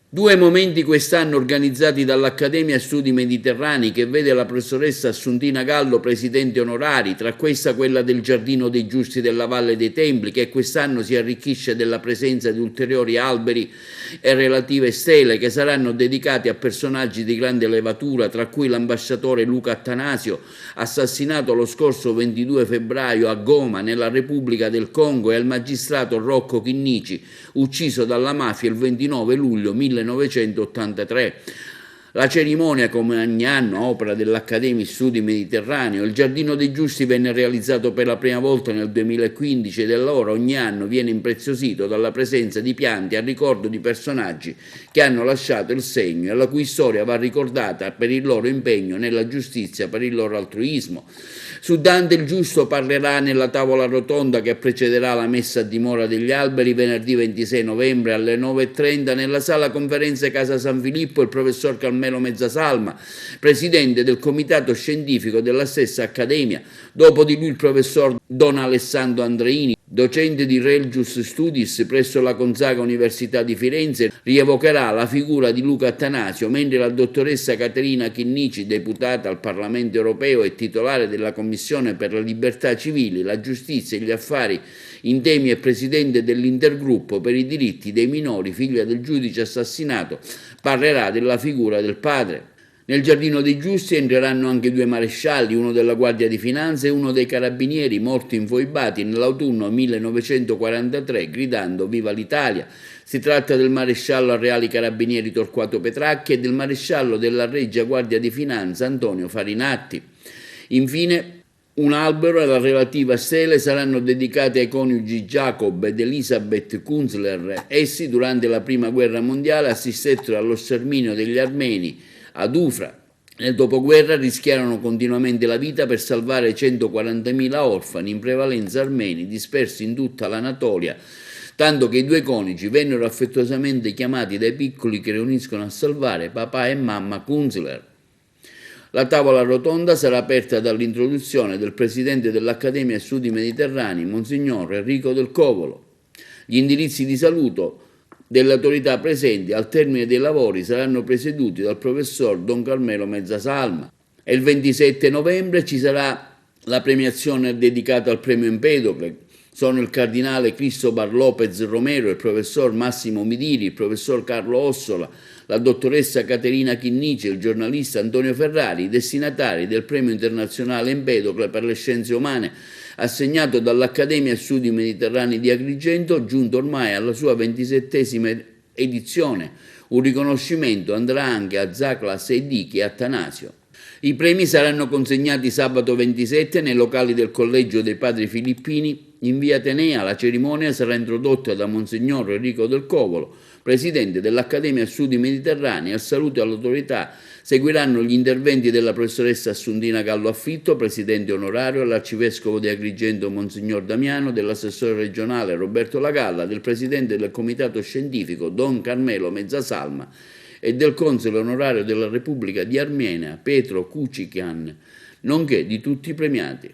Due momenti quest'anno organizzati dall'Accademia Studi Mediterranei, che vede la professoressa Assuntina Gallo presidente onorari, tra questa quella del Giardino dei Giusti della Valle dei Templi, che quest'anno si arricchisce della presenza di ulteriori alberi e relative stele che saranno dedicati a personaggi di grande levatura, tra cui l'ambasciatore Luca Attanasio, assassinato lo scorso 22 febbraio a Goma, nella Repubblica del Congo, e al magistrato Rocco Chinnici, ucciso dalla mafia il 29 luglio 1983. La cerimonia, come ogni anno, opera dell'Accademia Studi Mediterraneo. Il Giardino dei Giusti venne realizzato per la prima volta nel 2015 ed allora ogni anno viene impreziosito dalla presenza di piante a ricordo di personaggi che hanno lasciato il segno e la cui storia va ricordata per il loro impegno nella giustizia, per il loro altruismo. Su Dante il Giusto parlerà nella tavola rotonda che precederà la messa a dimora degli alberi venerdì 26 novembre alle 9:30 nella sala conferenze Casa San Filippo il professor Carmelo Mezzasalma, presidente del comitato scientifico della stessa Accademia. Dopo di lui il professor Don Alessandro Andreini, docente di Regius Studis presso la Gonzaga Università di Firenze, rievocherà la figura di Luca Attanasio, mentre la dottoressa Caterina Chinnici, deputata al Parlamento europeo e titolare della Commissione per le libertà civili, la giustizia e gli affari intemi e presidente dell'intergruppo per i diritti dei minori, figlia del giudice assassinato, parlerà della figura del padre. Nel Giardino dei Giusti entreranno anche due marescialli, uno della Guardia di Finanza e uno dei Carabinieri, morti infoibati nell'autunno 1943 gridando «Viva l'Italia!». Si tratta del maresciallo a Reali Carabinieri Torquato Petracchi e del maresciallo della Regia Guardia di Finanza Antonio Farinatti. Infine, un albero e la relativa stele saranno dedicati ai coniugi Jacob ed Elisabeth Kunzler. Essi, durante la Prima Guerra Mondiale, assistettero allo sterminio degli armeni ad Ufra. Nel dopoguerra rischiarono continuamente la vita per salvare 140.000 orfani, in prevalenza armeni, dispersi in tutta l'Anatolia, tanto che i due coniugi vennero affettuosamente chiamati dai piccoli che riuniscono a salvare papà e mamma Kunzler. La tavola rotonda sarà aperta dall'introduzione del presidente dell'Accademia Studi Mediterranei, Monsignor Enrico del Covolo. Gli indirizzi di saluto delle autorità presenti al termine dei lavori saranno presieduti dal professor Don Carmelo Mezzasalma. E il 27 novembre ci sarà la premiazione dedicata al premio Empedocle. Sono il cardinale Cristobar Lopez Romero, il professor Massimo Midiri, il professor Carlo Ossola, la dottoressa Caterina Chinnici e il giornalista Antonio Ferrari, i destinatari del premio internazionale Empedocle per le scienze umane, assegnato dall'Accademia Studi Mediterranei di Agrigento, giunto ormai alla sua 27esima edizione. Un riconoscimento andrà anche a Zacla Seiddichi e Attanasio. I premi saranno consegnati sabato 27 nei locali del Collegio dei Padri Filippini in via Atenea. La cerimonia sarà introdotta da Monsignor Enrico del Covolo, presidente dell'Accademia Studi Mediterranei. Al saluto all'autorità seguiranno gli interventi della professoressa Assuntina Gallo Affitto, presidente onorario, all'arcivescovo di Agrigento Monsignor Damiano, dell'assessore regionale Roberto Lagalla, del presidente del comitato scientifico Don Carmelo Mezzasalma e del console onorario della Repubblica di Armenia Petro Kuchikian, nonché di tutti i premiati.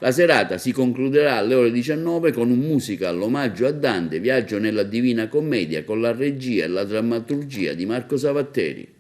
La serata si concluderà alle ore 19 con un musical omaggio a Dante, Viaggio nella Divina Commedia, con la regia e la drammaturgia di Marco Savatteri.